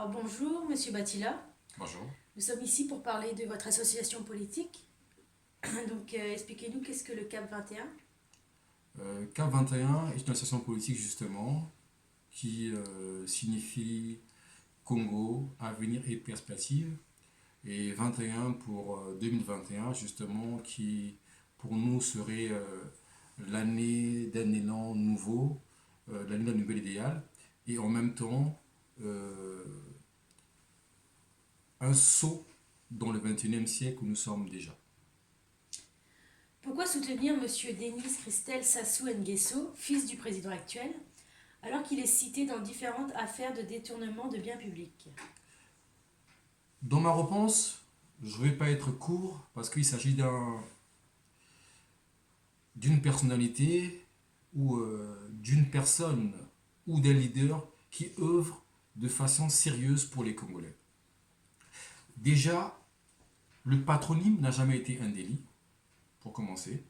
Alors bonjour, Monsieur Batila. Bonjour. Nous sommes ici pour parler de votre association politique. Donc expliquez-nous qu'est-ce que le CAP 21. CAP 21 est une association politique justement qui signifie Congo, avenir et perspective. Et 21 pour 2021 justement qui pour nous serait l'année d'un élan nouveau, l'année d'un nouvel idéal. Et en même temps euh, un saut dans le 21e siècle où nous sommes déjà. Pourquoi soutenir Monsieur Denis Christel Sassou Nguesso, fils du président actuel, alors qu'il est cité dans différentes affaires de détournement de biens publics? Dans ma réponse, je ne vais pas être court parce qu'il s'agit d'une personnalité ou d'une personne ou d'un leader qui œuvre de façon sérieuse pour les Congolais. Déjà, le patronyme n'a jamais été un délit, pour commencer.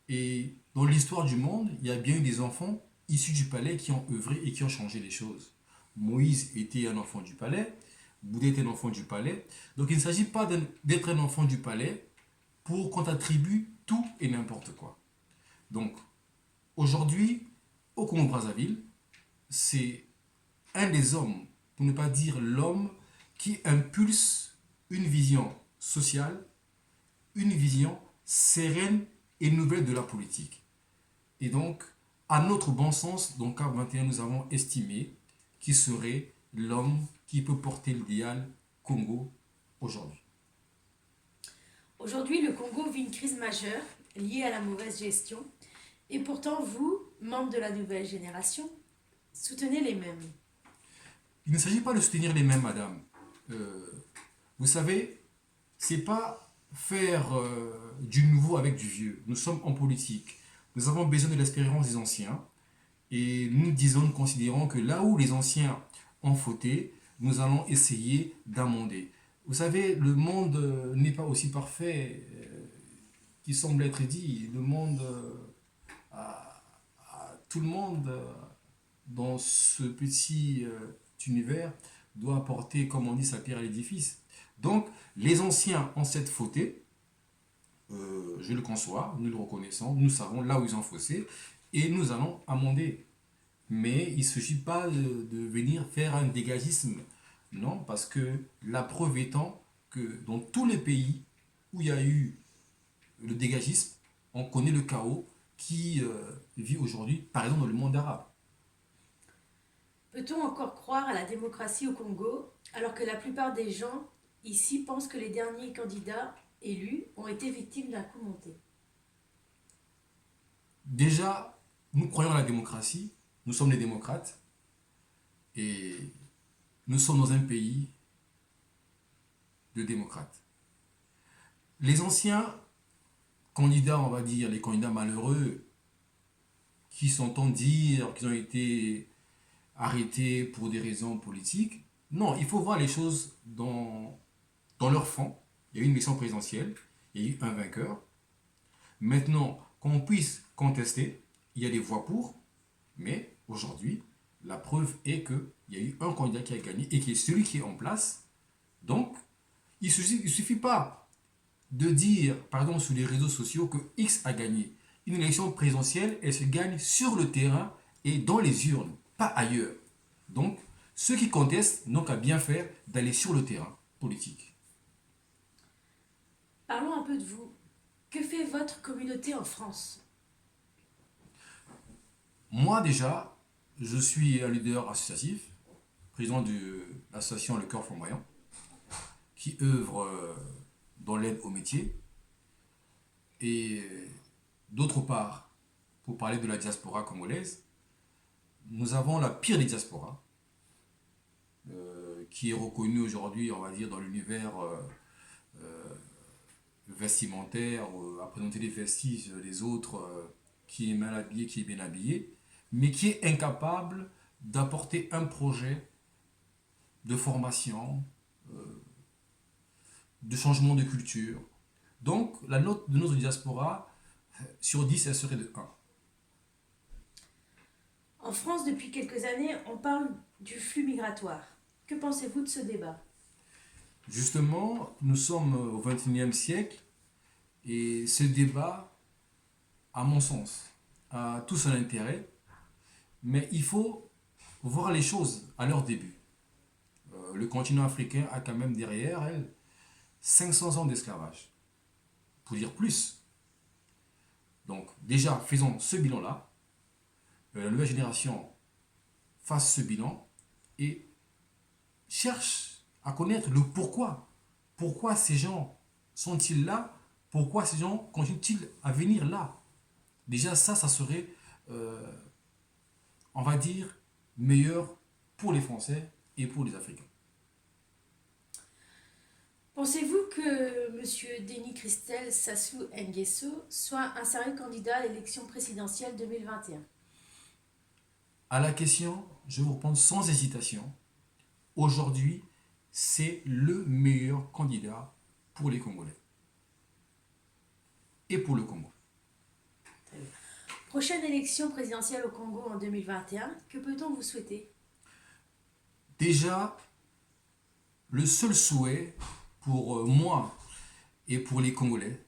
Et dans l'histoire du monde, il y a bien eu des enfants issus du palais qui ont œuvré et qui ont changé les choses. Moïse était un enfant du palais, Bouddha était un enfant du palais. Donc il ne s'agit pas d'être un enfant du palais pour qu'on t'attribue tout et n'importe quoi. Donc aujourd'hui, au Congo-Brazzaville, c'est un des hommes, pour ne pas dire l'homme, qui impulse une vision sociale, une vision sereine et nouvelle de la politique. Et donc, à notre bon sens, dans CAP 21, nous avons estimé qu'il serait l'homme qui peut porter l'idéal Congo aujourd'hui. Aujourd'hui, le Congo vit une crise majeure liée à la mauvaise gestion. Et pourtant, vous, membres de la nouvelle génération, soutenez les mêmes. Il ne s'agit pas de soutenir les mêmes, madame. Euh, vous savez, c'est pas faire du nouveau avec du vieux. Nous sommes en politique. Nous avons besoin de l'expérience des anciens. Et nous disons, nous considérons que là où les anciens ont fauté, nous allons essayer d'amender. Vous savez, le monde n'est pas aussi parfait qu'il semble être dit. Le monde, tout le monde dans ce petit univers doit apporter, comme on dit, sa pierre à l'édifice. Donc, les anciens ont cette fauté, je le conçois, nous le reconnaissons, nous savons là où ils ont faussé, et nous allons amender. Mais il ne s'agit pas de venir faire un dégagisme. Non, parce que la preuve étant que dans tous les pays où il y a eu le dégagisme, on connaît le chaos qui vit aujourd'hui, par exemple dans le monde arabe. Peut-on encore croire à la démocratie au Congo alors que la plupart des gens ici pensent que les derniers candidats élus ont été victimes d'un coup monté? Déjà, nous croyons à la démocratie, nous sommes des démocrates, et nous sommes dans un pays de démocrates. Les anciens candidats, on va dire, les candidats malheureux, qui s'entendent dire qu'ils ont été arrêtés pour des raisons politiques, non, il faut voir les choses dans leur fond. Il y a eu une élection présidentielle, il y a eu un vainqueur. Maintenant, qu'on puisse contester, il y a des voix pour, mais aujourd'hui, la preuve est qu'il y a eu un candidat qui a gagné et qui est celui qui est en place. Donc, il ne suffit pas de dire, par exemple, sur les réseaux sociaux que X a gagné. Une élection présidentielle, elle se gagne sur le terrain et dans les urnes, pas ailleurs. Donc, ceux qui contestent n'ont qu'à bien faire d'aller sur le terrain politique. Parlons un peu de vous. Que fait votre communauté en France? Moi, déjà, je suis un leader associatif, président de l'association Le Cœur Flamboyant, qui œuvre dans l'aide au métier. Et d'autre part, pour parler de la diaspora congolaise, nous avons la pire des diasporas, qui est reconnue aujourd'hui, on va dire, dans l'univers vestimentaire, à présenter les vestiges des autres, qui est mal habillé, qui est bien habillé, mais qui est incapable d'apporter un projet de formation, de changement de culture. Donc, la note de notre diaspora, sur 10 elle serait de 1. En France, depuis quelques années, on parle du flux migratoire. Que pensez-vous de ce débat? Justement, nous sommes au XXIe siècle et ce débat, à mon sens, a tout son intérêt, mais il faut voir les choses à leur début. Le continent africain a quand même derrière elle 500 ans d'esclavage, pour dire plus. Donc déjà, faisons ce bilan-là. La nouvelle génération fasse ce bilan et cherche à connaître le pourquoi. Pourquoi ces gens sont-ils là? Pourquoi ces gens continuent-ils à venir là? Déjà, ça serait, on va dire, meilleur pour les Français et pour les Africains. Pensez-vous que M. Denis Christel Sassou Nguesso soit un sérieux candidat à l'élection présidentielle 2021? À la question, je vais vous répondre sans hésitation. Aujourd'hui, c'est le meilleur candidat pour les Congolais et pour le Congo. Très bien. Prochaine élection présidentielle au Congo en 2021, que peut-on vous souhaiter? Déjà, le seul souhait pour moi et pour les Congolais,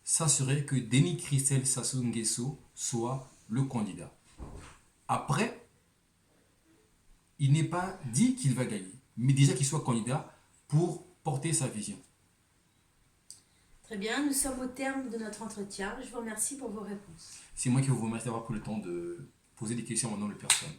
ça serait que Denis Christel Sassou Nguesso soit le candidat. Après, il n'est pas dit qu'il va gagner, mais déjà qu'il soit candidat pour porter sa vision. Très bien, nous sommes au terme de notre entretien. Je vous remercie pour vos réponses. C'est moi qui vous remercie d'avoir pris le temps de poser des questions au nom de personne.